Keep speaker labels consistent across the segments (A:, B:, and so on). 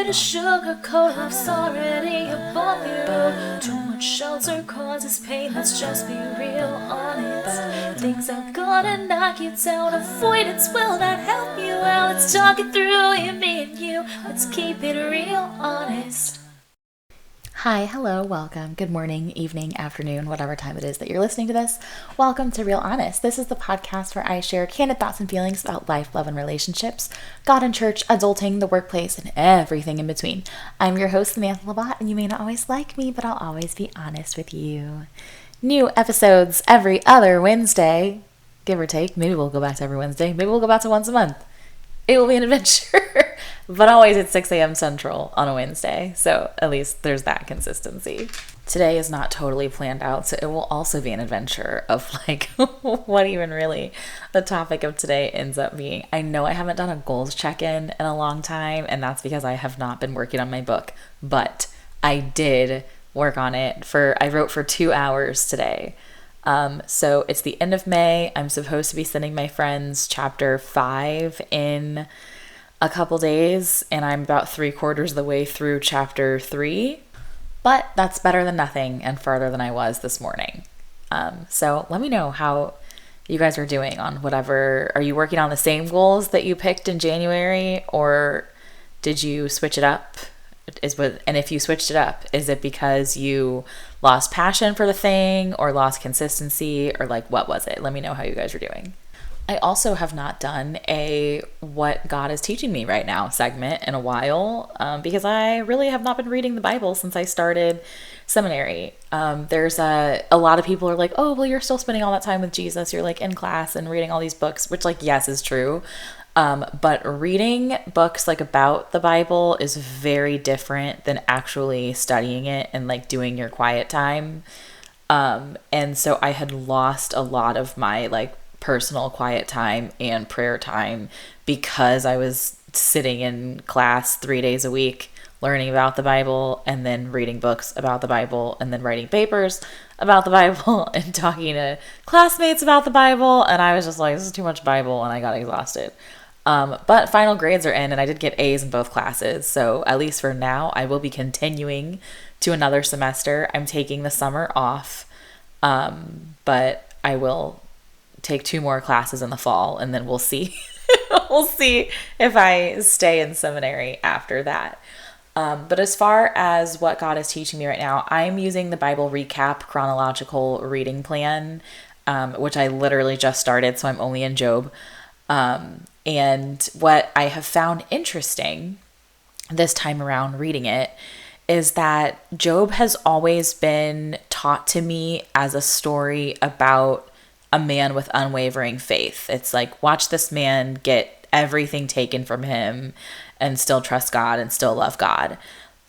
A: here to sugarcoat love's already above you. Too much shelter causes pain, let's just be real honest. Things are gonna knock you down, avoidance will not help you out. Let's talk it through, you, me, and you. Let's keep it real honest.
B: Hi, hello, welcome. Good morning, evening, afternoon, whatever time it is that you're listening to this. Welcome to Real Honest. This is the podcast where I share candid thoughts and feelings about life, love, and relationships, God and church, adulting, the workplace, and everything in between. I'm your host, Samantha Labat, and you may not always like me, but I'll always be honest with you. New episodes every other Wednesday, give or take. Maybe we'll go back to every Wednesday. Maybe we'll go back to once a month. It will be an adventure, but always at 6 a.m. Central on a Wednesday. So at least there's that consistency. Today is not totally planned out, so it will also be an adventure of like what even really the topic of today ends up being. I know I haven't done a goals check-in in a long time, and that's because I have not been working on my book, but I did work on it I wrote for 2 hours today. So it's the end of May. I'm supposed to be sending my friends chapter 5 in a couple days, and I'm about 3/4 of the way through chapter 3, but that's better than nothing and farther than I was this morning. So let me know how you guys are doing on whatever. Are you working on the same goals that you picked in January, or did you switch it up? And if you switched it up, is it because you lost passion for the thing or lost consistency, or like what was it? Let me know how you guys are doing. I also have not done a what God is teaching me right now segment in a while, because I really have not been reading the Bible since I started seminary. There's a lot of people are like, oh, well, you're still spending all that time with Jesus. You're like in class and reading all these books, which like, yes, is true. But reading books like about the Bible is very different than actually studying it and like doing your quiet time. And so I had lost a lot of my like personal quiet time and prayer time because I was sitting in class 3 days a week learning about the Bible and then reading books about the Bible and then writing papers about the Bible and talking to classmates about the Bible. And I was just like, this is too much Bible, and I got exhausted. But final grades are in, and I did get A's in both classes. So at least for now, I will be continuing to another semester. I'm taking the summer off, but I will take 2 more classes in the fall, and then we'll see. We'll see if I stay in seminary after that. But as far as what God is teaching me right now, I'm using the Bible Recap chronological reading plan, which I literally just started, so I'm only in Job. And what I have found interesting this time around reading it is that Job has always been taught to me as a story about a man with unwavering faith. It's like, watch this man get everything taken from him and still trust God and still love God.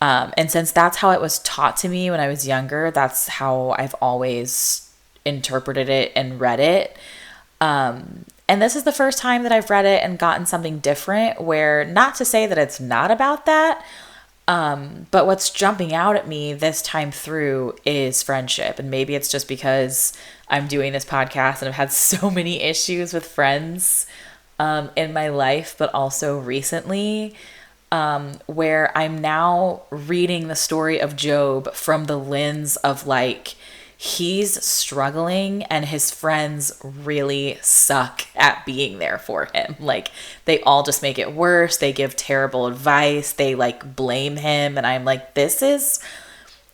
B: And since that's how it was taught to me when I was younger, that's how I've always interpreted it and read it. And this is the first time that I've read it and gotten something different, where, not to say that it's not about that, but what's jumping out at me this time through is friendship. And maybe it's just because I'm doing this podcast and I've had so many issues with friends in my life, but also recently, where I'm now reading the story of Job from the lens of like, he's struggling and his friends really suck at being there for him. Like, they all just make it worse. They give terrible advice. They like blame him. And I'm like, this is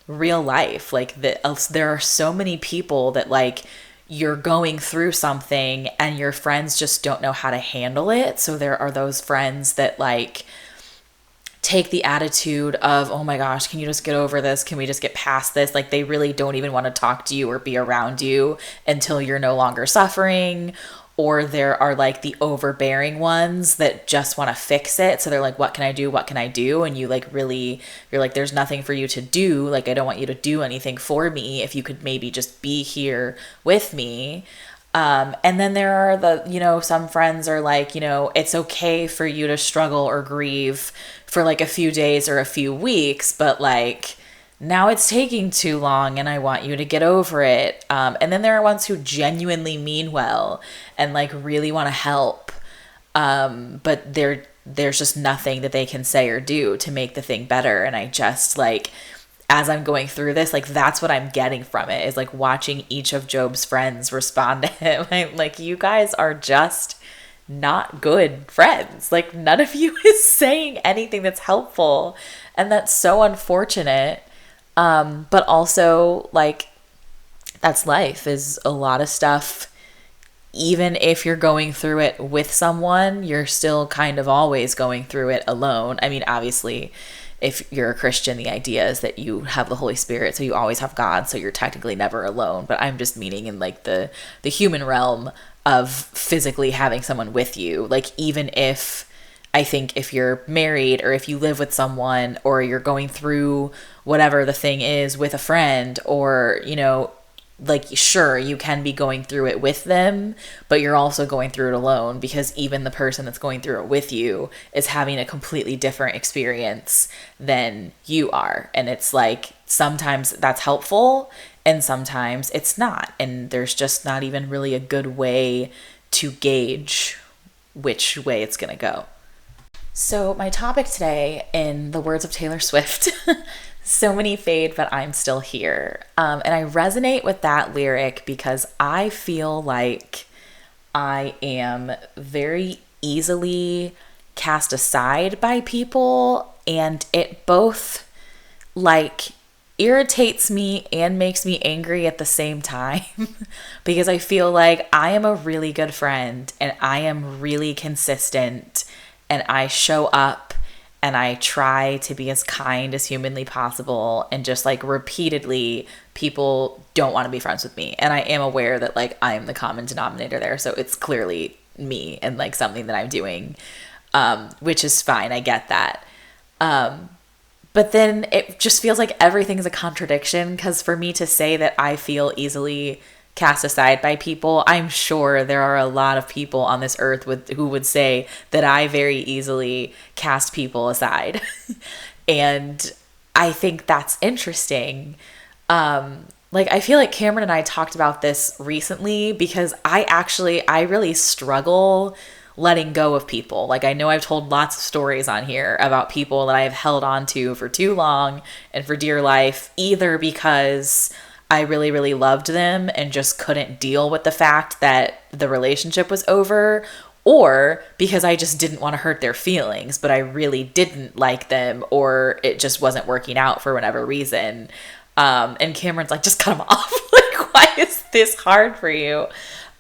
B: real life. Like, there are so many people that like, you're going through something and your friends just don't know how to handle it. So there are those friends that like take the attitude of, oh my gosh, can you just get over this? Can we just get past this? Like, they really don't even want to talk to you or be around you until you're no longer suffering. Or there are like the overbearing ones that just want to fix it. So they're like, what can I do? What can I do? And you like, really, you're like, there's nothing for you to do. Like, I don't want you to do anything for me. If you could maybe just be here with me. And then there are some friends are like, it's okay for you to struggle or grieve for like a few days or a few weeks, but like, now it's taking too long and I want you to get over it. And then there are ones who genuinely mean well and like really want to help. But they're there's just nothing that they can say or do to make the thing better. And I just like, as I'm going through this, like that's what I'm getting from it, is like watching each of Job's friends respond to him. I'm like, you guys are just not good friends. Like none of you is saying anything that's helpful. And that's so unfortunate. But also like that's life, is a lot of stuff. Even if you're going through it with someone, you're still kind of always going through it alone. I mean, obviously, if you're a Christian, the idea is that you have the Holy Spirit, so you always have God, so you're technically never alone. But I'm just meaning in like the human realm of physically having someone with you. Like even if, I think if you're married or if you live with someone or you're going through whatever the thing is with a friend, or, you know, like sure, you can be going through it with them, but you're also going through it alone, because even the person that's going through it with you is having a completely different experience than you are. And it's like sometimes that's helpful and sometimes it's not, and there's just not even really a good way to gauge which way it's going to go. So my topic today, in the words of Taylor Swift, so many fade, but I'm still here. And I resonate with that lyric because I feel like I am very easily cast aside by people, and it both like irritates me and makes me angry at the same time because I feel like I am a really good friend and I am really consistent and I show up and I try to be as kind as humanly possible, and just like repeatedly people don't want to be friends with me. And I am aware that like I'm the common denominator there. So it's clearly me and like something that I'm doing, which is fine. I get that. But then it just feels like everything's a contradiction, because for me to say that I feel easily cast aside by people, I'm sure there are a lot of people on this earth who would say that I very easily cast people aside. And I think that's interesting. Like I feel like Cameron and I talked about this recently, because I really struggle letting go of people. Like I know I've told lots of stories on here about people that I've held on to for too long and for dear life, either because I really, really loved them and just couldn't deal with the fact that the relationship was over, or because I just didn't want to hurt their feelings, but I really didn't like them, or it just wasn't working out for whatever reason. And Cameron's like, just cut them off. Like, why is this hard for you?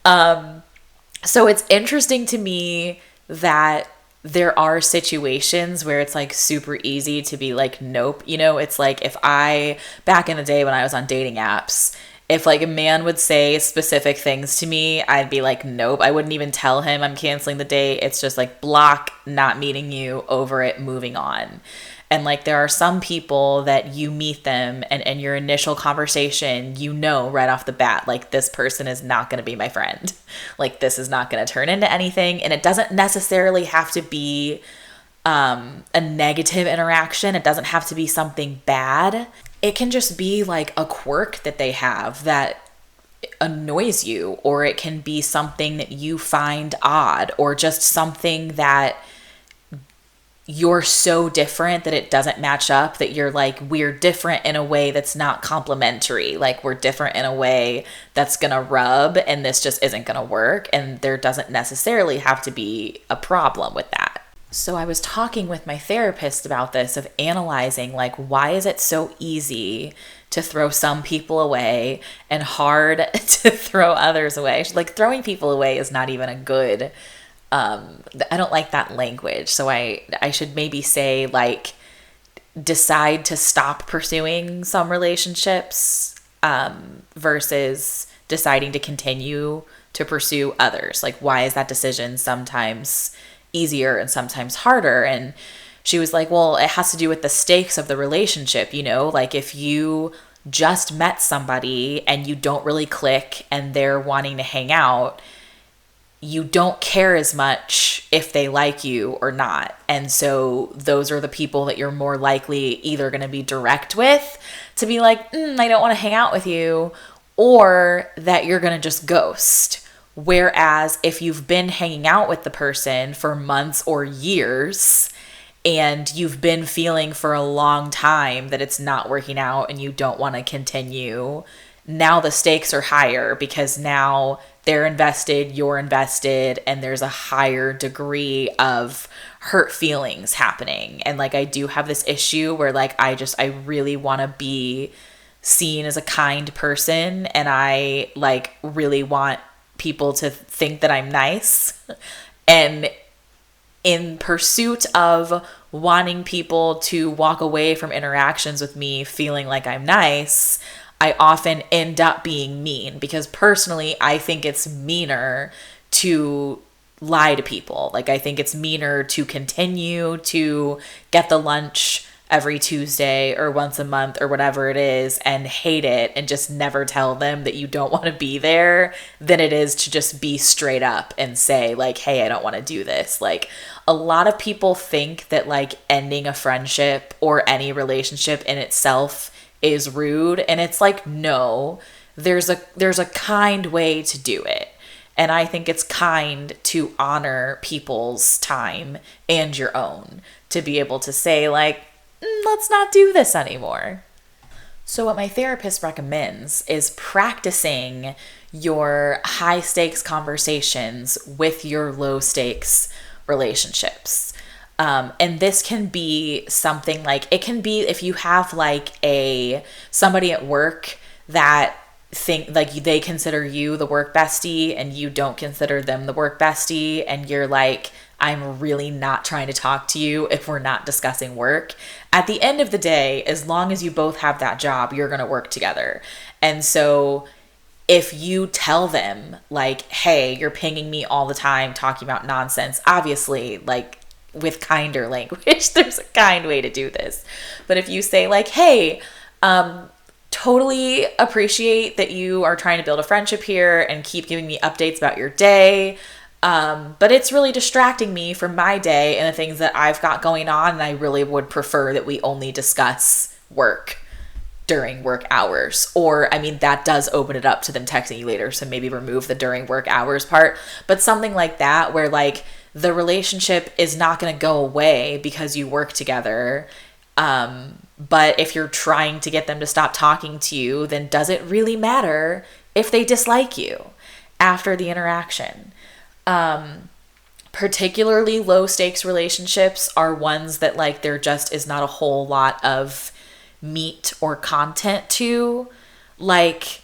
B: So it's interesting to me that there are situations where it's like super easy to be like, nope. You know, it's like back in the day when I was on dating apps, if like a man would say specific things to me, I'd be like, nope. I wouldn't even tell him I'm canceling the date. It's just like block, not meeting you, over it, moving on. And like there are some people that you meet them and in your initial conversation, you know right off the bat, like this person is not going to be my friend. Like this is not going to turn into anything. And it doesn't necessarily have to be a negative interaction. It doesn't have to be something bad. It can just be like a quirk that they have that annoys you, or it can be something that you find odd, or just something that you're so different that it doesn't match up, that you're like, we're different in a way that's not complimentary. Like we're different in a way that's going to rub, and this just isn't going to work. And there doesn't necessarily have to be a problem with that. So I was talking with my therapist about this, of analyzing like, why is it so easy to throw some people away and hard to throw others away? Like throwing people away is not even a good, I don't like that language. So I should maybe say like, decide to stop pursuing some relationships, versus deciding to continue to pursue others. Like, why is that decision sometimes easier and sometimes harder? And she was like, well, it has to do with the stakes of the relationship. You know, like if you just met somebody and you don't really click and they're wanting to hang out, you don't care as much if they like you or not. And so those are the people that you're more likely either going to be direct with, to be like, I don't want to hang out with you, or that you're going to just ghost, Whereas if you've been hanging out with the person for months or years and you've been feeling for a long time that it's not working out and you don't want to continue, now the stakes are higher because now they're invested, you're invested, and there's a higher degree of hurt feelings happening. And like, I do have this issue where like, I really want to be seen as a kind person, and I like really want people to think that I'm nice. And in pursuit of wanting people to walk away from interactions with me feeling like I'm nice, I often end up being mean, because personally, I think it's meaner to lie to people. Like, I think it's meaner to continue to get the lunch every Tuesday or once a month or whatever it is and hate it and just never tell them that you don't want to be there than it is to just be straight up and say like, hey, I don't want to do this. Like, a lot of people think that like ending a friendship or any relationship in itself is rude, and it's like, no, there's a kind way to do it. And I think it's kind to honor people's time and your own, to be able to say like, let's not do this anymore. So what my therapist recommends is practicing your high stakes conversations with your low stakes relationships. And this can be something like, it can be if you have like somebody at work that think like they consider you the work bestie and you don't consider them the work bestie, and you're like, I'm really not trying to talk to you if we're not discussing work. At the end of the day, as long as you both have that job, you're going to work together. And so if you tell them like, hey, you're pinging me all the time talking about nonsense, obviously like with kinder language, there's a kind way to do this. But if you say like, hey, totally appreciate that you are trying to build a friendship here and keep giving me updates about your day, but it's really distracting me from my day and the things that I've got going on, and I really would prefer that we only discuss work during work hours. Or, I mean, that does open it up to them texting you later, so maybe remove the during work hours part, but something like that where like the relationship is not going to go away because you work together. But if you're trying to get them to stop talking to you, then does it really matter if they dislike you after the interaction? Particularly low stakes relationships are ones that like there just is not a whole lot of meat or content to. Like,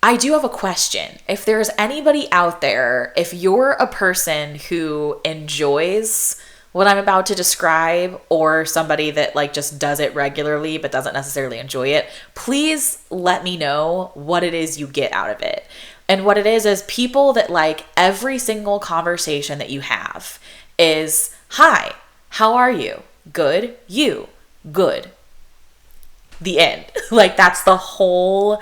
B: I do have a question. If there's anybody out there, if you're a person who enjoys what I'm about to describe, or somebody that like just does it regularly but doesn't necessarily enjoy it, please let me know what it is you get out of it. And what it is people that like every single conversation that you have is, hi, how are you? Good. You? Good. The end. Like, that's the whole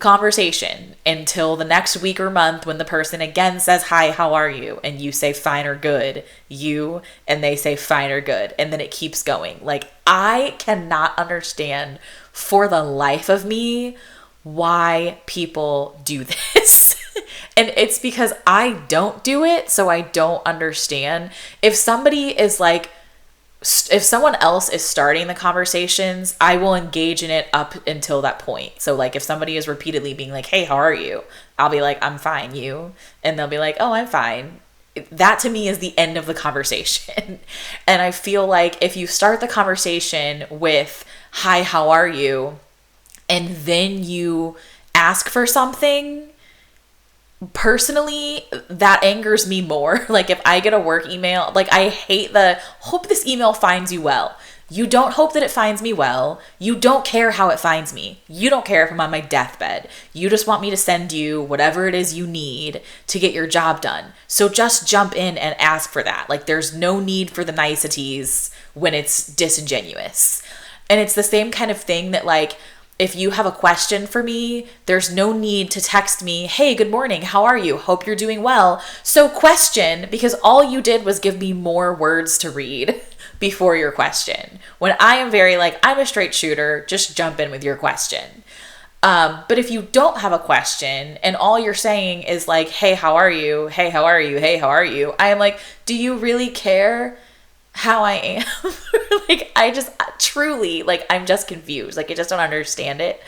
B: conversation until the next week or month when the person again says, hi, how are you? And you say fine or good, you, and they say fine or good. And then it keeps going. Like, I cannot understand for the life of me why people do this. And it's because I don't do it, so I don't understand. If somebody is like, if someone else is starting the conversations, I will engage in it up until that point. So like if somebody is repeatedly being like, hey, how are you? I'll be like, I'm fine, you? And they'll be like, oh, I'm fine. That to me is the end of the conversation. And I feel like if you start the conversation with, hi, how are you? And then you ask for something, personally, that angers me more. Like if I get a work email, like I hate the hope this email finds you well. You don't hope that it finds me well. You don't care how it finds me. You don't care if I'm on my deathbed. You just want me to send you whatever it is you need to get your job done. So just jump in and ask for that. Like there's no need for the niceties when it's disingenuous. And it's the same kind of thing that like, if you have a question for me, there's no need to text me, hey, good morning, how are you? Hope you're doing well. So question, because all you did was give me more words to read before your question. When I am very like, I'm a straight shooter, just jump in with your question. But if you don't have a question and all you're saying is like, hey, how are you? Hey, how are you? Hey, how are you? I am like, do you really care how I am? Like, I just truly, like, I'm just confused. Like, I just don't understand it.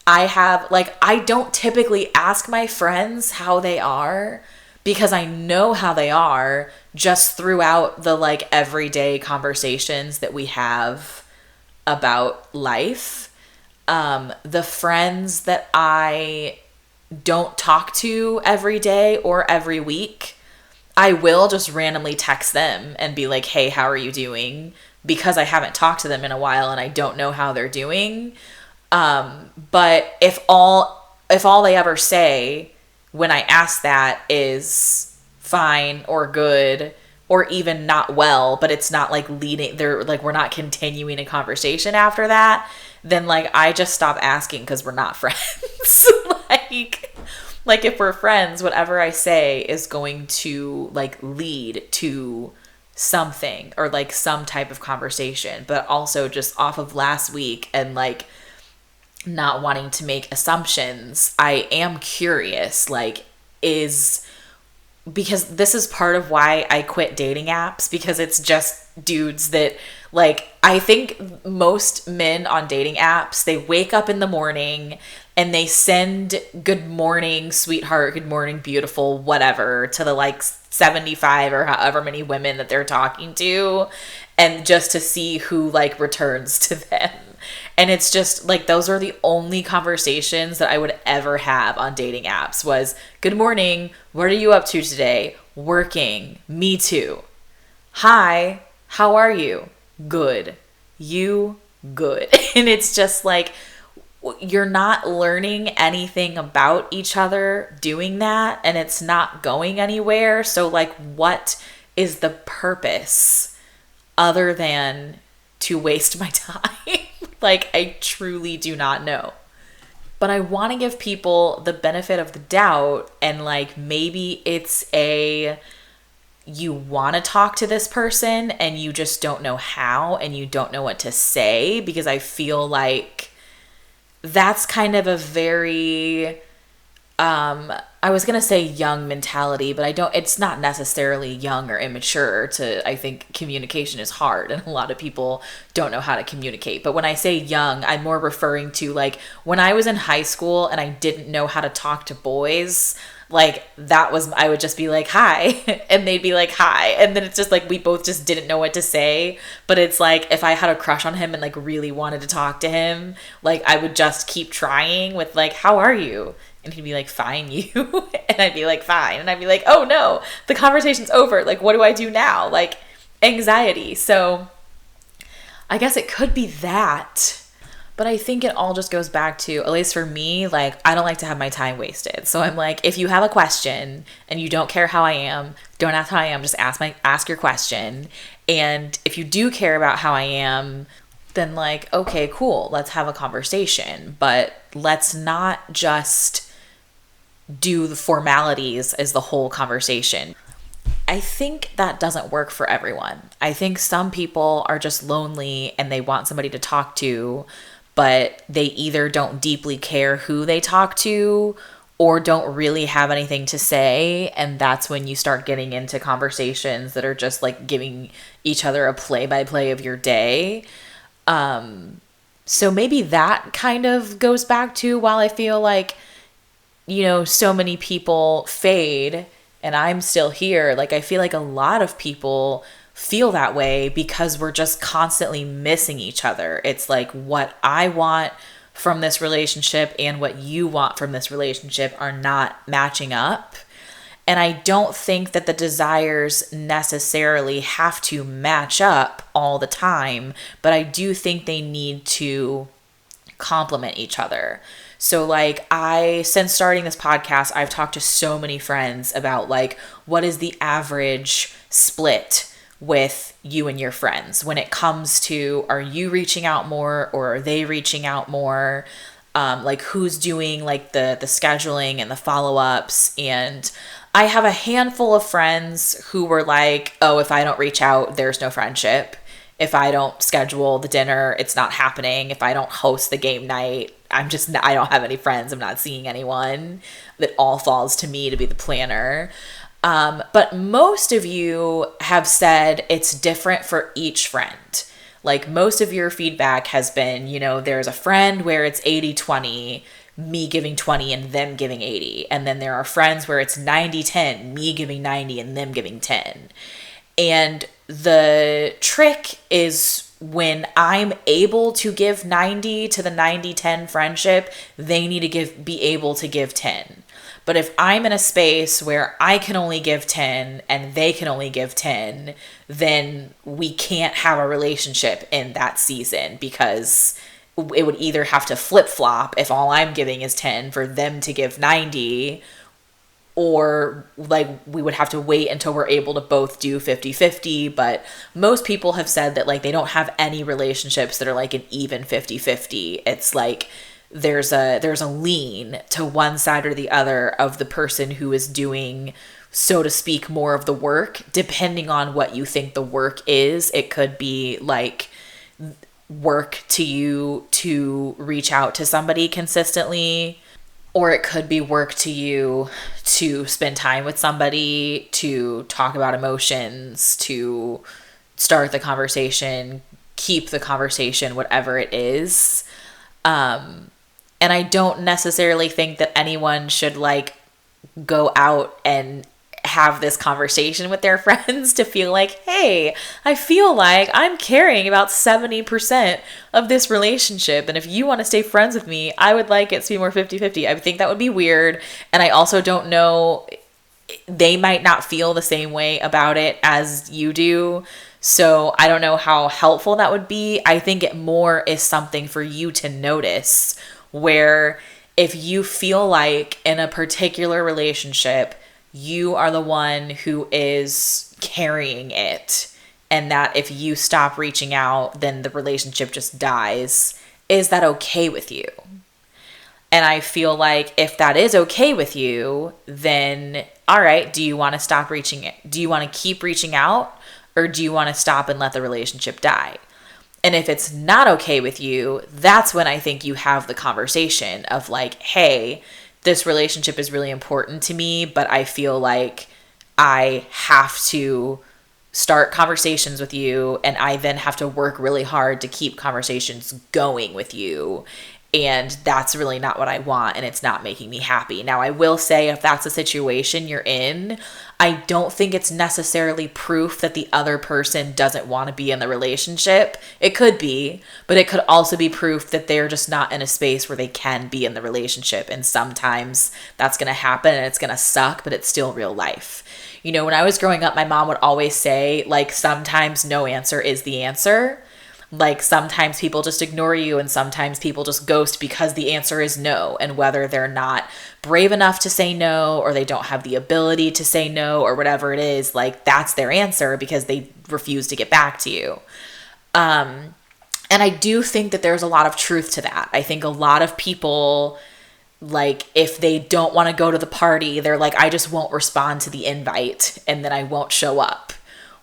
B: I don't typically ask my friends how they are because I know how they are just throughout the like everyday conversations that we have about life. The friends that I don't talk to every day or every week, I will just randomly text them and be like, hey, how are you doing? Because I haven't talked to them in a while and I don't know how they're doing. But if all they ever say when I ask that is fine or good or even not well, but it's not like they're like, we're not continuing a conversation after that, then like I just stop asking because we're not friends. like if we're friends, whatever I say is going to like lead to something or like some type of conversation. But also just off of last week and like not wanting to make assumptions, I am curious, like, because this is part of why I quit dating apps, because it's just dudes that, like, I think most men on dating apps, they wake up in the morning and they send good morning, sweetheart, good morning, beautiful, whatever, to the like 75 or however many women that they're talking to, and just to see who like returns to them. And it's just like, those are the only conversations that I would ever have on dating apps was, good morning, what are you up to today? Working. Me too. Hi, how are you? Good. You? Good. And it's just like, you're not learning anything about each other doing that, and it's not going anywhere. So like, what is the purpose other than to waste my time? Like, I truly do not know. But I want to give people the benefit of the doubt, and like, maybe it's you want to talk to this person and you just don't know how and you don't know what to say, because I feel like that's kind of a very I was going to say young mentality, but it's not necessarily young or immature I think communication is hard and a lot of people don't know how to communicate. But when I say young, I'm more referring to like when I was in high school and I didn't know how to talk to boys, like I would just be like, hi, and they'd be like, hi. And then it's just like, we both just didn't know what to say. But it's like, if I had a crush on him and like really wanted to talk to him, like I would just keep trying with like, how are you? And he'd be like, fine, you. And I'd be like, fine. And I'd be like, oh no, the conversation's over. Like, what do I do now? Like, anxiety. So I guess it could be that. But I think it all just goes back to, at least for me, like, I don't like to have my time wasted. So I'm like, if you have a question and you don't care how I am, don't ask how I am, just ask your question. And if you do care about how I am, then like, okay, cool, let's have a conversation. But let's not just do the formalities as the whole conversation. I think that doesn't work for everyone. I think some people are just lonely and they want somebody to talk to, but they either don't deeply care who they talk to or don't really have anything to say. And that's when you start getting into conversations that are just like giving each other a play-by-play of your day. So maybe that kind of goes back to, while I feel like, so many people fade and I'm still here, like I feel like a lot of people feel that way because we're just constantly missing each other. It's like, what I want from this relationship and what you want from this relationship are not matching up. And I don't think that the desires necessarily have to match up all the time, but I do think they need to complement each other. So like, since starting this podcast, I've talked to so many friends about like, what is the average split with you and your friends when it comes to, are you reaching out more or are they reaching out more? Like, who's doing like the scheduling and the follow-ups? And I have a handful of friends who were like, oh, if I don't reach out, there's no friendship. If I don't schedule the dinner, it's not happening. If I don't host the game night, I don't have any friends. I'm not seeing anyone. It all falls to me to be the planner. But most of you have said it's different for each friend. Like most of your feedback has been, there's a friend where it's 80-20, me giving 20 and them giving 80. And then there are friends where it's 90-10, me giving 90 and them giving 10. And the trick is when I'm able to give 90 to the 90-10 friendship, they need to be able to give 10. But if I'm in a space where I can only give 10 and they can only give 10, then we can't have a relationship in that season, because it would either have to flip-flop if all I'm giving is 10 for them to give 90, or like we would have to wait until we're able to both do 50-50. But most people have said that like they don't have any relationships that are like an even 50-50. It's like there's a lean to one side or the other of the person who is doing, so to speak, more of the work, depending on what you think the work is. It could be like work to you to reach out to somebody consistently, or it could be work to you to spend time with somebody, to talk about emotions, to start the conversation, keep the conversation, whatever it is. And I don't necessarily think that anyone should like go out and have this conversation with their friends to feel like, hey, I feel like I'm caring about 70% of this relationship. And if you want to stay friends with me, I would like it to be more 50-50. I think that would be weird. And I also don't know, they might not feel the same way about it as you do. So I don't know how helpful that would be. I think it more is something for you to notice, where if you feel like in a particular relationship, you are the one who is carrying it, and that if you stop reaching out, then the relationship just dies. Is that okay with you? And I feel like if that is okay with you, then all right, do you want to stop reaching it? Do you want to keep reaching out, or do you want to stop and let the relationship die? And if it's not okay with you, that's when I think you have the conversation of like, hey, this relationship is really important to me, but I feel like I have to start conversations with you, and I then have to work really hard to keep conversations going with you. And that's really not what I want, and it's not making me happy. Now, I will say, if that's a situation you're in, I don't think it's necessarily proof that the other person doesn't want to be in the relationship. It could be, but it could also be proof that they're just not in a space where they can be in the relationship. And sometimes that's going to happen and it's going to suck, but it's still real life. When I was growing up, my mom would always say, like, sometimes no answer is the answer. Like, sometimes people just ignore you, and sometimes people just ghost because the answer is no. And whether they're not brave enough to say no, or they don't have the ability to say no, or whatever it is, like, that's their answer because they refuse to get back to you. And I do think that there's a lot of truth to that. I think a lot of people, like, if they don't want to go to the party, they're like, I just won't respond to the invite, and then I won't show up.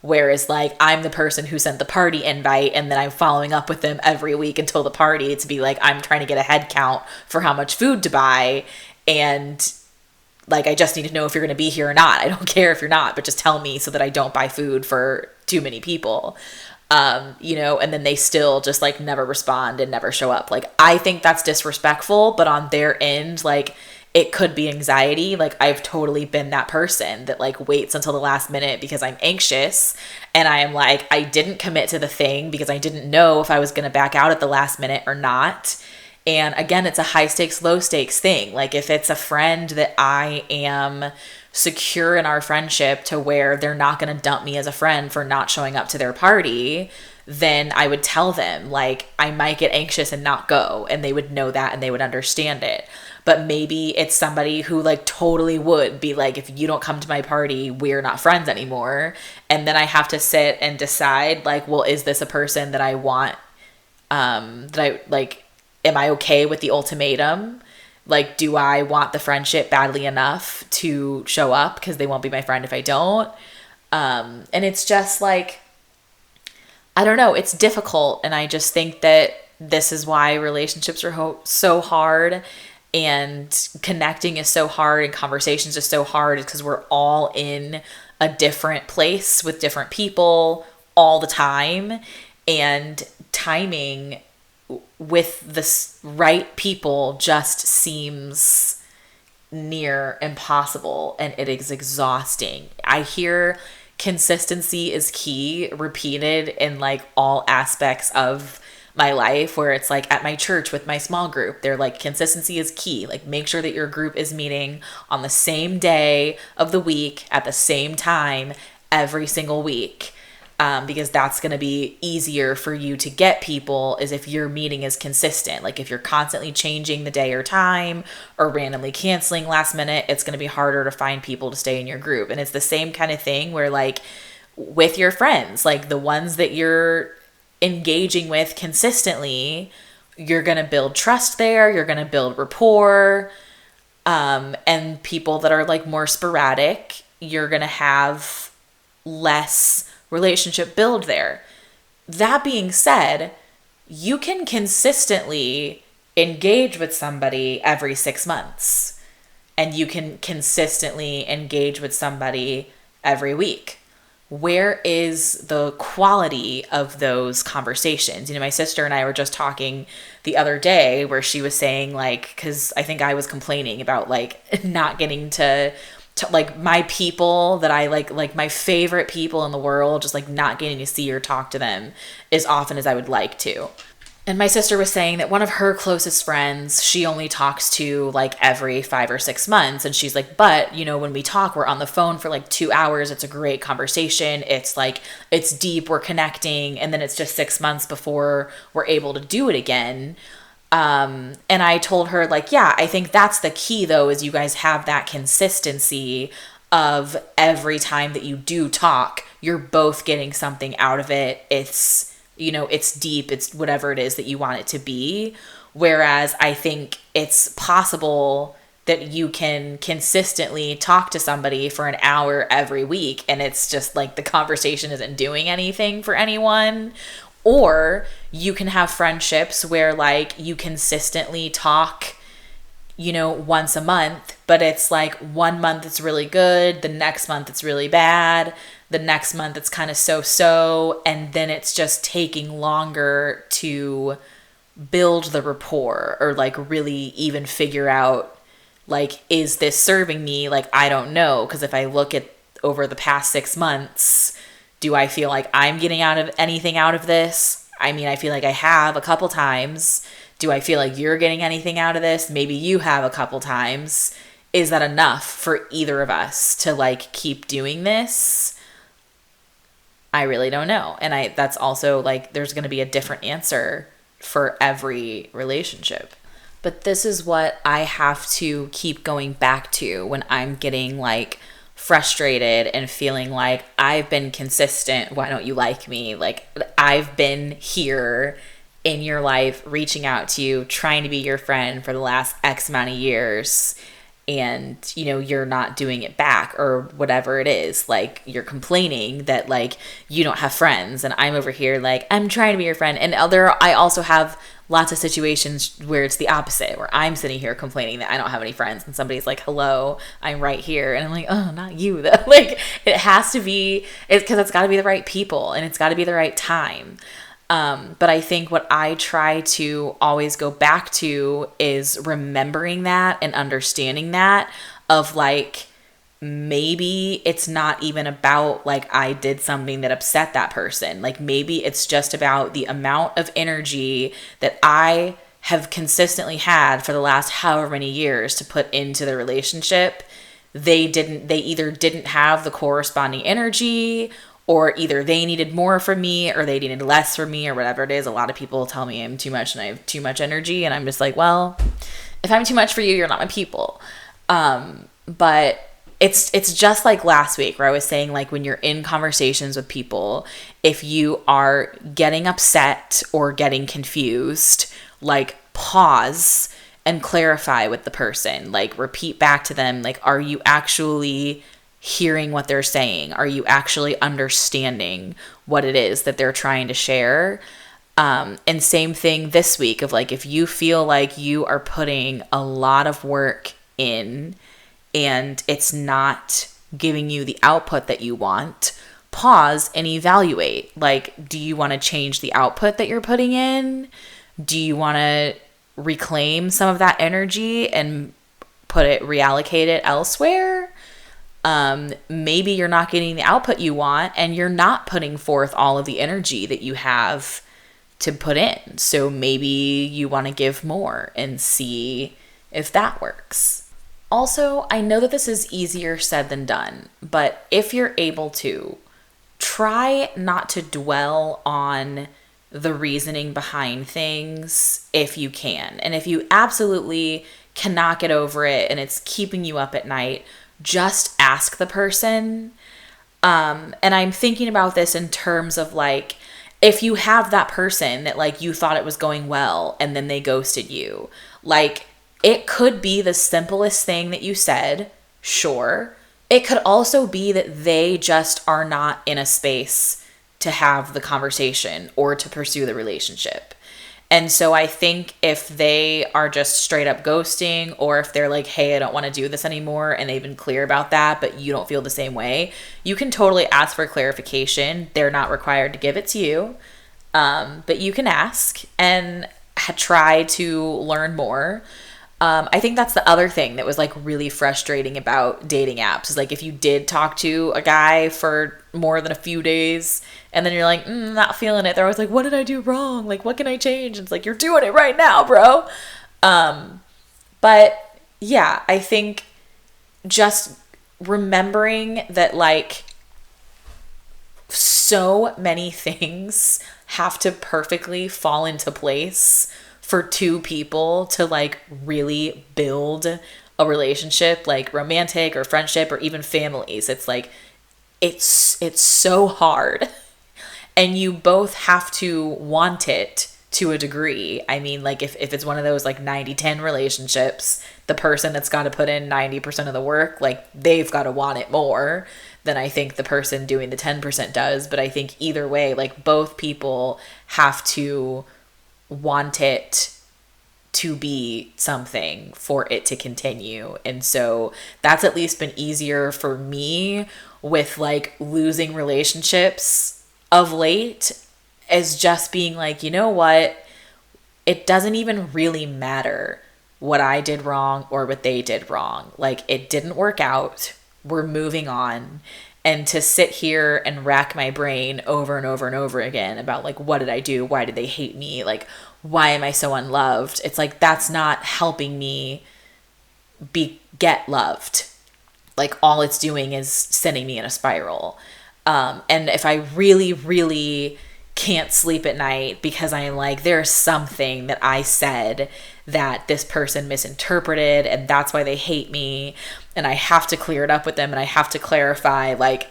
B: Whereas, like, I'm the person who sent the party invite, and then I'm following up with them every week until the party to be like, I'm trying to get a head count for how much food to buy. And, like, I just need to know if you're going to be here or not. I don't care if you're not, but just tell me so that I don't buy food for too many people. And then they still just, like, never respond and never show up. Like, I think that's disrespectful, but on their end, like, it could be anxiety. Like, I've totally been that person that like waits until the last minute because I'm anxious, and I am like, I didn't commit to the thing because I didn't know if I was going to back out at the last minute or not. And again, it's a high stakes, low stakes thing. Like, if it's a friend that I am secure in our friendship to where they're not going to dump me as a friend for not showing up to their party, then I would tell them, like, I might get anxious and not go, and they would know that and they would understand it. But maybe it's somebody who like totally would be like, if you don't come to my party, we're not friends anymore. And then I have to sit and decide, like, well, is this a person that I want? That I like, am I okay with the ultimatum? Like, do I want the friendship badly enough to show up because they won't be my friend if I don't? And it's just like, I don't know, it's difficult. And I just think that this is why relationships are so hard, and connecting is so hard, and conversations are so hard, because we're all in a different place with different people all the time. And timing with the right people just seems near impossible, and it is exhausting. I hear consistency is key, repeated in like all aspects of my life, where it's like at my church with my small group, they're like, consistency is key. Like, make sure that your group is meeting on the same day of the week at the same time every single week. Because that's going to be easier for you to get people, is if your meeting is consistent. Like, if you're constantly changing the day or time, or randomly canceling last minute, it's going to be harder to find people to stay in your group. And it's the same kind of thing where, like, with your friends, like the ones that you're engaging with consistently, you're going to build trust there, you're going to build rapport. And people that are like more sporadic, you're going to have less relationship build there. That being said, you can consistently engage with somebody every 6 months, and you can consistently engage with somebody every week. Where is the quality of those conversations? You know, my sister and I were just talking the other day, where she was saying, like, because I think I was complaining about like not getting to like my people that I like my favorite people in the world, just like not getting to see or talk to them as often as I would like to. And my sister was saying that one of her closest friends, she only talks to like every 5 or 6 months. And she's like, but you know, when we talk, we're on the phone for like 2 hours. It's a great conversation. It's like, it's deep, we're connecting. And then it's just 6 months before we're able to do it again. And I told her, like, yeah, I think that's the key though, is you guys have that consistency of every time that you do talk, you're both getting something out of it. It's, you know, it's deep, it's whatever it is that you want it to be. Whereas I think it's possible that you can consistently talk to somebody for an hour every week, and it's just like the conversation isn't doing anything for anyone. Or you can have friendships where like you consistently talk, you know, once a month, but it's like 1 month it's really good, the next month it's really bad, the next month it's kind of so-so, and then it's just taking longer to build the rapport, or like really even figure out, like, is this serving me? Like, I don't know, because if I look at over the past 6 months, do I feel like I'm getting anything out of this? I mean, I feel like I have a couple times. Do I feel like you're getting anything out of this? Maybe you have a couple times. Is that enough for either of us to like keep doing this? I really don't know. And that's also like, there's going to be a different answer for every relationship. But this is what I have to keep going back to when I'm getting like frustrated and feeling like I've been consistent. Why don't you like me? Like, I've been here in your life, reaching out to you, trying to be your friend for the last X amount of years, and you know, you're not doing it back, or whatever it is. Like, you're complaining that like you don't have friends, and I'm over here like, I'm trying to be your friend. And I also have lots of situations where it's the opposite, where I'm sitting here complaining that I don't have any friends, and somebody's like, hello, I'm right here. And I'm like, oh, not you though. Like, it has to be, because it's got to be the right people, and it's got to be the right time. But I think what I try to always go back to is remembering that and understanding that, of like, maybe it's not even about like I did something that upset that person. Like, maybe it's just about the amount of energy that I have consistently had for the last however many years to put into the relationship. They either didn't have the corresponding energy, or either they needed more from me, or they needed less from me, or whatever it is. A lot of people tell me I'm too much and I have too much energy, and I'm just like, well, if I'm too much for you, you're not my people. But it's just like last week, where I was saying, like, when you're in conversations with people, if you are getting upset or getting confused, like, pause and clarify with the person. Like, repeat back to them, like, are you actually hearing what they're saying? Are you actually understanding what it is that they're trying to share. And same thing this week of like, if you feel like you are putting a lot of work in and it's not giving you the output that you want, pause and evaluate. Like, do you want to change the output that you're putting in? Do you want to reclaim some of that energy and reallocate it elsewhere? Maybe you're not getting the output you want and you're not putting forth all of the energy that you have to put in. So maybe you want to give more and see if that works. Also, I know that this is easier said than done, but if you're able to, try not to dwell on the reasoning behind things if you can. And if you absolutely cannot get over it and it's keeping you up at night, just ask the person. And I'm thinking about this in terms of like, if you have that person that like you thought it was going well and then they ghosted you, like it could be the simplest thing that you said, sure. It could also be that they just are not in a space to have the conversation or to pursue the relationship. And so I think if they are just straight up ghosting, or if they're like, hey, I don't want to do this anymore, and they've been clear about that, but you don't feel the same way, you can totally ask for clarification. They're not required to give it to you, but you can ask and try to learn more. I think that's the other thing that was like really frustrating about dating apps is like if you did talk to a guy for more than a few days and then you're like, not feeling it. They're always like, what did I do wrong? Like, what can I change? And it's like, you're doing it right now, bro. But yeah, I think just remembering that like so many things have to perfectly fall into place for two people to like really build a relationship, like romantic or friendship or even families. It's like, it's so hard. And you both have to want it to a degree. I mean, like if it's one of those like 90-10 relationships, the person that's got to put in 90% of the work, like they've got to want it more than I think the person doing the 10% does. But I think either way, like both people have to want it to be something for it to continue. And so that's at least been easier for me with like losing relationships of late, as just being like, you know what? It doesn't even really matter what I did wrong or what they did wrong. Like it didn't work out. We're moving on. And to sit here and rack my brain over and over and over again about like, what did I do? Why did they hate me? Like, why am I so unloved? It's like, that's not helping me get loved. Like all it's doing is sending me in a spiral. And if I really, really can't sleep at night because I am like, there's something that I said that this person misinterpreted and that's why they hate me, and I have to clear it up with them and I have to clarify, like,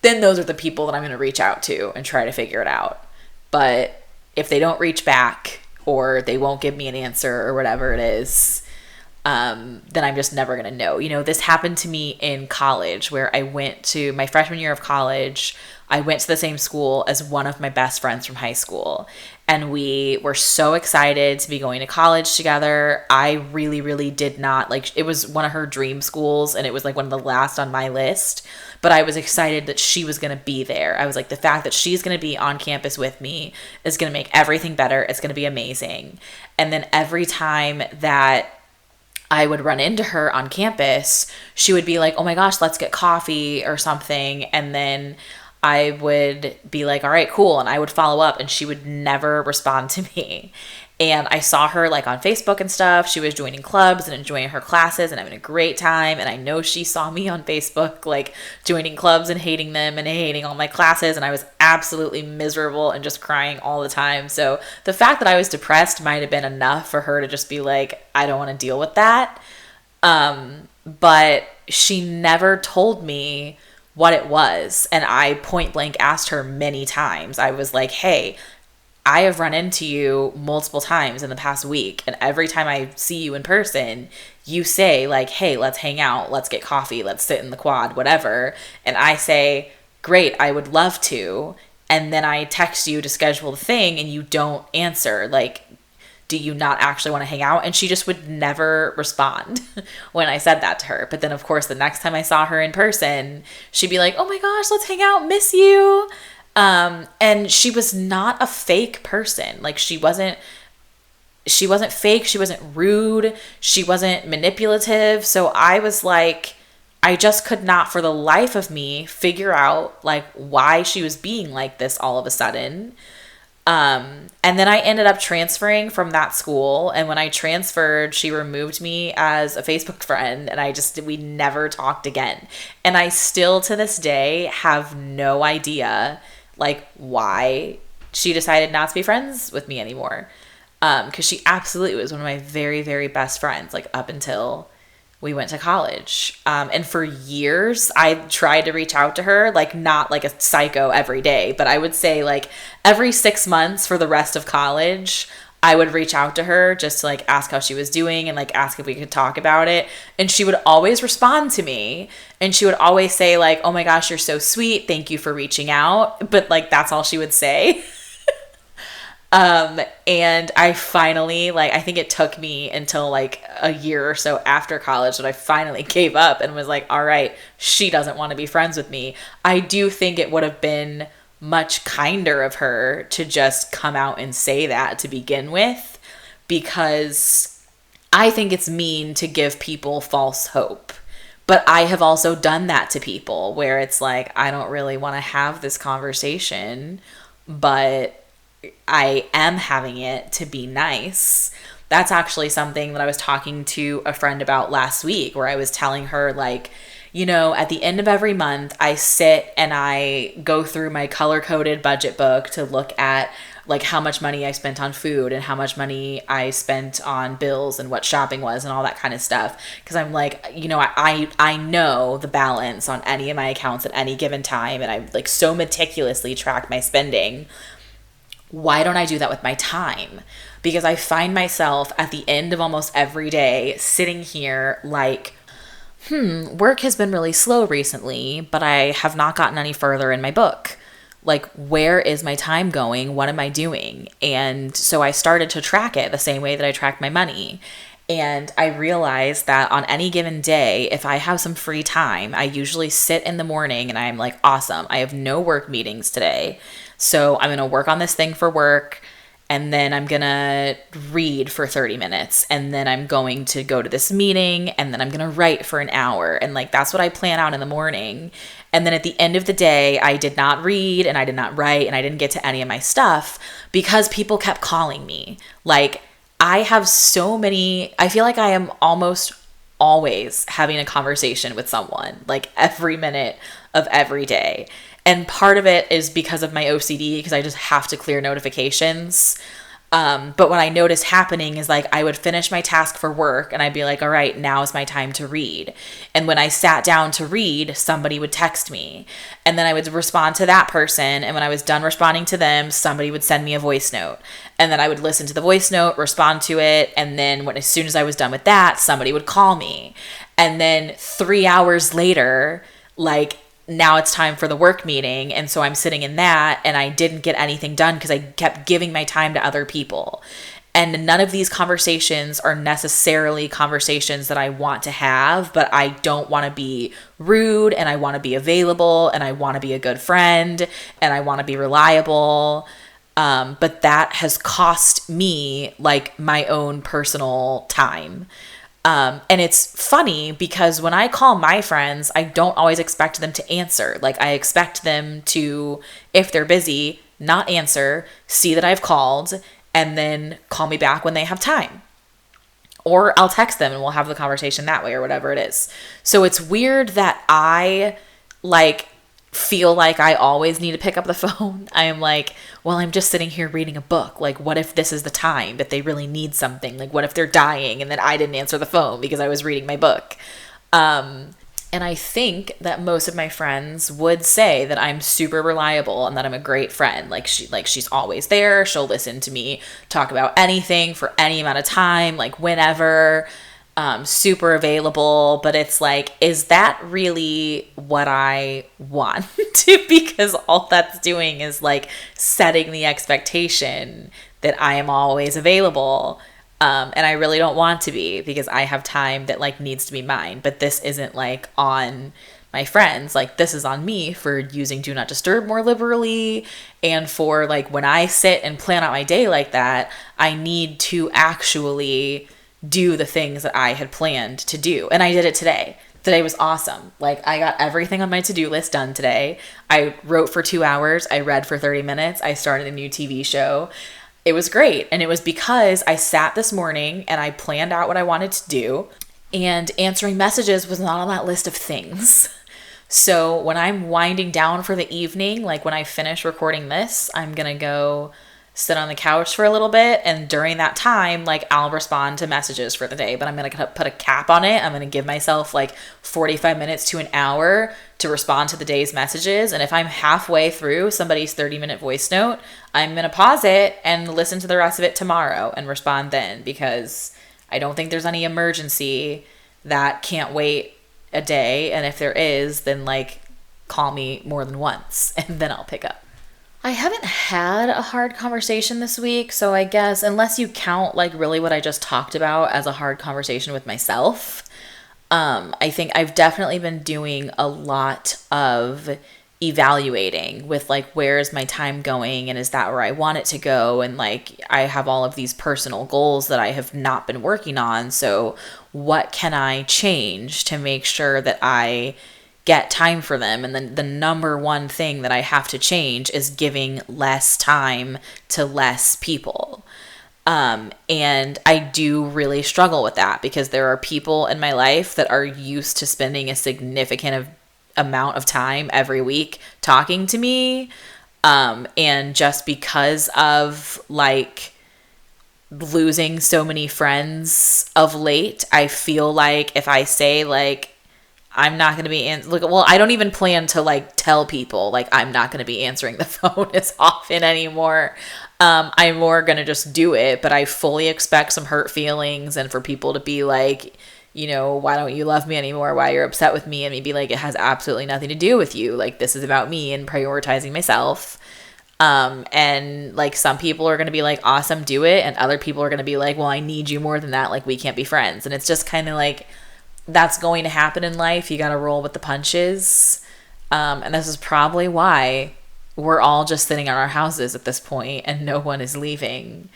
B: then those are the people that I'm going to reach out to and try to figure it out. But if they don't reach back or they won't give me an answer or whatever it is, then I'm just never going to know. You know, this happened to me in college where I went to my freshman year of college. I went to the same school as one of my best friends from high school. And we were so excited to be going to college together. I really, really did not like, it was one of her dream schools and it was like one of the last on my list. But I was excited that she was going to be there. I was like, the fact that she's going to be on campus with me is going to make everything better. It's going to be amazing. And then every time that I would run into her on campus, she would be like, oh my gosh, let's get coffee or something. And then I would be like, all right, cool. And I would follow up and she would never respond to me. And I saw her like on Facebook and stuff. She was joining clubs and enjoying her classes and having a great time. And I know she saw me on Facebook, like joining clubs and hating them and hating all my classes. And I was absolutely miserable and just crying all the time. So the fact that I was depressed might have been enough for her to just be like, I don't want to deal with that. But she never told me what it was. And I point blank asked her many times. I was like, hey, I have run into you multiple times in the past week. And every time I see you in person, you say like, hey, let's hang out. Let's get coffee. Let's sit in the quad, whatever. And I say, great, I would love to. and then I text you to schedule the thing and you don't answer. Like, do you not actually want to hang out? And she just would never respond when I said that to her. But then, of course, the next time I saw her in person, she'd be like, oh my gosh, let's hang out, miss you. And she was not a fake person. Like, she wasn't fake. She wasn't rude. She wasn't manipulative. So I was like, I just could not for the life of me figure out like why she was being like this all of a sudden. And then I ended up transferring from that school. And when I transferred, she removed me as a Facebook friend, and we never talked again. And I still to this day have no idea like why she decided not to be friends with me anymore. Cause she absolutely was one of my very, very best friends, like up until we went to college. And for years I tried to reach out to her, like not like a psycho every day, but I would say like every 6 months for the rest of college, I would reach out to her just to like ask how she was doing and like ask if we could talk about it. And she would always respond to me, and she would always say like, oh my gosh, you're so sweet, thank you for reaching out. But like, that's all she would say. And I finally, like, I think it took me until like a year or so after college that I finally gave up and was like, all right, she doesn't want to be friends with me. I do think it would have been much kinder of her to just come out and say that to begin with, because I think it's mean to give people false hope. But I have also done that to people where it's like, I don't really want to have this conversation, but I am having it to be nice. That's actually something that I was talking to a friend about last week, where I was telling her like, you know, at the end of every month, I sit and I go through my color-coded budget book to look at like how much money I spent on food and how much money I spent on bills and what shopping was and all that kind of stuff. Because I'm like, you know, I know the balance on any of my accounts at any given time, and I like so meticulously track my spending. Why don't I do that with my time? Because I find myself at the end of almost every day sitting here like, work has been really slow recently, but I have not gotten any further in my book. Like, where is my time going? What am I doing? And so I started to track it the same way that I track my money. And I realized that on any given day, if I have some free time, I usually sit in the morning and I'm like, awesome, I have no work meetings today. So I'm going to work on this thing for work, and then I'm going to read for 30 minutes, and then I'm going to go to this meeting, and then I'm going to write for an hour. And like, that's what I plan out in the morning. And then at the end of the day, I did not read and I did not write and I didn't get to any of my stuff because people kept calling me. Like, I have so many, I feel like I am almost always having a conversation with someone, like every minute of every day. And part of it is because of my OCD, because I just have to clear notifications. But what I noticed happening is like I would finish my task for work and I'd be like, all right, now is my time to read. And when I sat down to read, somebody would text me, and then I would respond to that person. And when I was done responding to them, somebody would send me a voice note, and then I would listen to the voice note, respond to it. And then as soon as I was done with that, somebody would call me. And then 3 hours later, like, now it's time for the work meeting. And so I'm sitting in that and I didn't get anything done because I kept giving my time to other people. And none of these conversations are necessarily conversations that I want to have, but I don't want to be rude, and I want to be available, and I want to be a good friend, and I want to be reliable. But that has cost me like my own personal time. And it's funny because when I call my friends, I don't always expect them to answer. Like, I expect them to, if they're busy, not answer, see that I've called, and then call me back when they have time. Or I'll text them and we'll have the conversation that way, or whatever it is. So it's weird that I like feel like I always need to pick up the phone. I am like, well, I'm just sitting here reading a book. Like, what if this is the time that they really need something? Like, what if they're dying and then I didn't answer the phone because I was reading my book? And I think that most of my friends would say that I'm super reliable and that I'm a great friend. Like, she's always there. She'll listen to me talk about anything for any amount of time, like whenever. super available, but it's like, is that really what I want? Because all that's doing is like setting the expectation that I am always available. And I really don't want to be, because I have time that like needs to be mine. But this isn't like on my friends. Like, this is on me for using Do Not Disturb more liberally. And for like when I sit and plan out my day like that, I need to actually do the things that I had planned to do. And I did it today. Today was awesome. Like, I got everything on my to-do list done today. I wrote for 2 hours. I read for 30 minutes. I started a new TV show. It was great. And it was because I sat this morning and I planned out what I wanted to do. And answering messages was not on that list of things. So when I'm winding down for the evening, like when I finish recording this, I'm going to go sit on the couch for a little bit, and during that time, like, I'll respond to messages for the day, but I'm going to put a cap on it. I'm going to give myself like 45 minutes to an hour to respond to the day's messages. And if I'm halfway through somebody's 30-minute voice note, I'm going to pause it and listen to the rest of it tomorrow and respond then, because I don't think there's any emergency that can't wait a day. And if there is, then like, call me more than once and then I'll pick up. I haven't had a hard conversation this week, so I guess, unless you count like really what I just talked about as a hard conversation with myself, I think I've definitely been doing a lot of evaluating with like, where is my time going, and is that where I want it to go? And like, I have all of these personal goals that I have not been working on, so what can I change to make sure that I get time for them? And then the number one thing that I have to change is giving less time to less people. And I do really struggle with that, because there are people in my life that are used to spending a significant amount of time every week talking to me. And just because of like losing so many friends of late, I feel like if I say like, I'm not going to be, I don't even plan to like tell people like I'm not going to be answering the phone as often anymore. I'm more going to just do it, but I fully expect some hurt feelings and for people to be like, you know, why don't you love me anymore? Why you're upset with me? And me be like, it has absolutely nothing to do with you. Like, this is about me and prioritizing myself. And like, some people are going to be like, awesome, do it. And other people are going to be like, well, I need you more than that. Like, we can't be friends. And it's just kind of like, that's going to happen in life. You got to roll with the punches. And this is probably why we're all just sitting in our houses at this point and no one is leaving,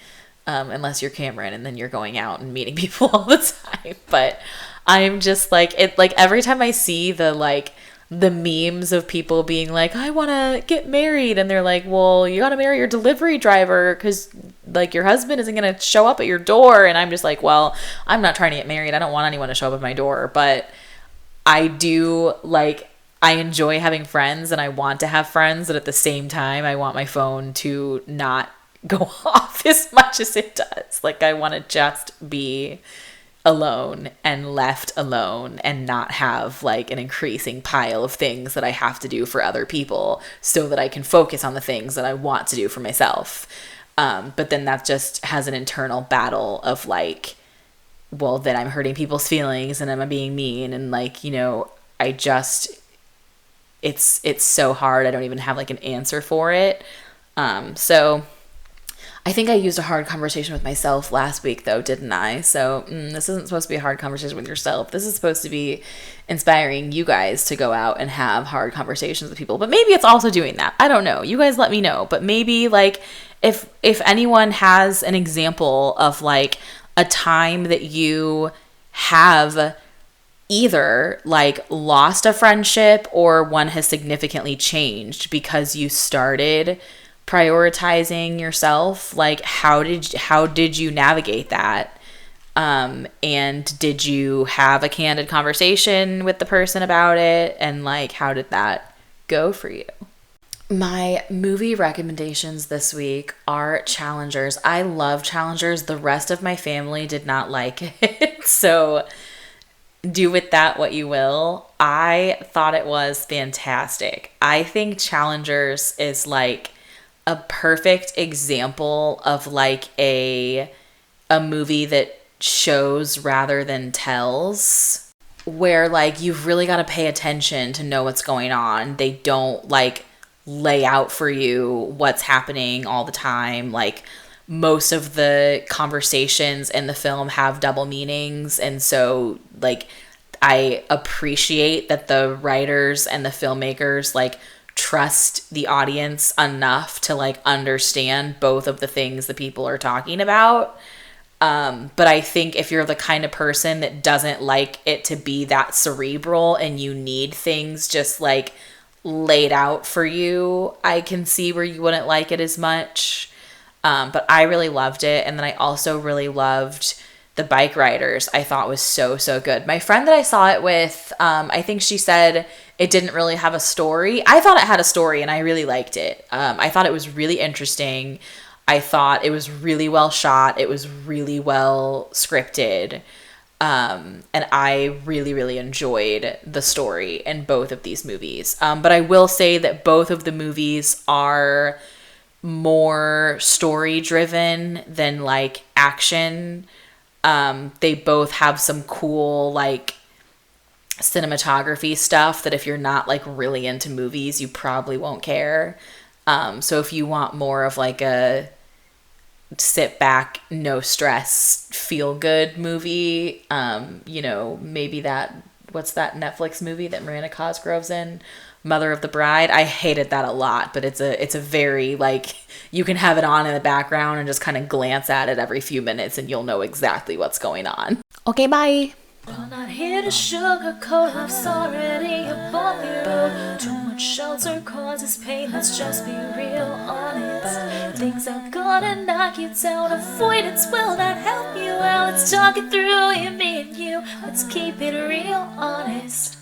B: unless you're Cameron, and then you're going out and meeting people all the time. But I'm just like, it, like, every time I see the memes of people being like, I want to get married, and they're like, well, you got to marry your delivery driver because like your husband isn't going to show up at your door. And I'm just like, well, I'm not trying to get married. I don't want anyone to show up at my door, but I do, like, I enjoy having friends and I want to have friends, but at the same time, I want my phone to not go off as much as it does. Like, I want to just be alone and left alone and not have like an increasing pile of things that I have to do for other people, so that I can focus on the things that I want to do for myself. But then that just has an internal battle of like, well, then I'm hurting people's feelings and I'm being mean, and like, you know, I just, it's so hard. I don't even have like an answer for it. So I think I used a hard conversation with myself last week, though, didn't I? So this isn't supposed to be a hard conversation with yourself. This is supposed to be inspiring you guys to go out and have hard conversations with people. But maybe it's also doing that. I don't know. You guys let me know. But maybe like if anyone has an example of like a time that you have either like lost a friendship or one has significantly changed because you started prioritizing yourself, like how did you navigate that? And did you have a candid conversation with the person about it? And like, how did that go for you? My movie recommendations this week are Challengers. I love Challengers. The rest of my family did not like it. So do with that what you will. I thought it was fantastic. I think Challengers is like a perfect example of like a movie that shows rather than tells, where like you've really got to pay attention to know what's going on. They don't like lay out for you what's happening all the time. Like most of the conversations in the film have double meanings, and so like I appreciate that the writers and the filmmakers like trust the audience enough to like understand both of the things the people are talking about. But I think if you're the kind of person that doesn't like it to be that cerebral and you need things just like laid out for you, I can see where you wouldn't like it as much. But I really loved it. And then I also really loved the Bikeriders. I thought was so, so good. My friend that I saw it with, I think she said it didn't really have a story. I thought it had a story and I really liked it. I thought it was really interesting. I thought it was really well shot. It was really well scripted. And I really, really enjoyed the story in both of these movies. But I will say that both of the movies are more story driven than like action. They both have some cool like cinematography stuff that if you're not like really into movies, you probably won't care. So if you want more of like a sit back, no stress, feel good movie, maybe what's that Netflix movie that Miranda Cosgrove's in? Mother of the Bride. I hated that a lot, but it's a very like you can have it on in the background and just kind of glance at it every few minutes and you'll know exactly what's going on. Okay, bye.
A: I'm not here to sugarcoat love's already a bumpy road. Too much shelter causes pain, let's just be real honest. Things are gonna knock you down, avoidance will not help you out. Let's talk it through, you, me and you, let's keep it real honest.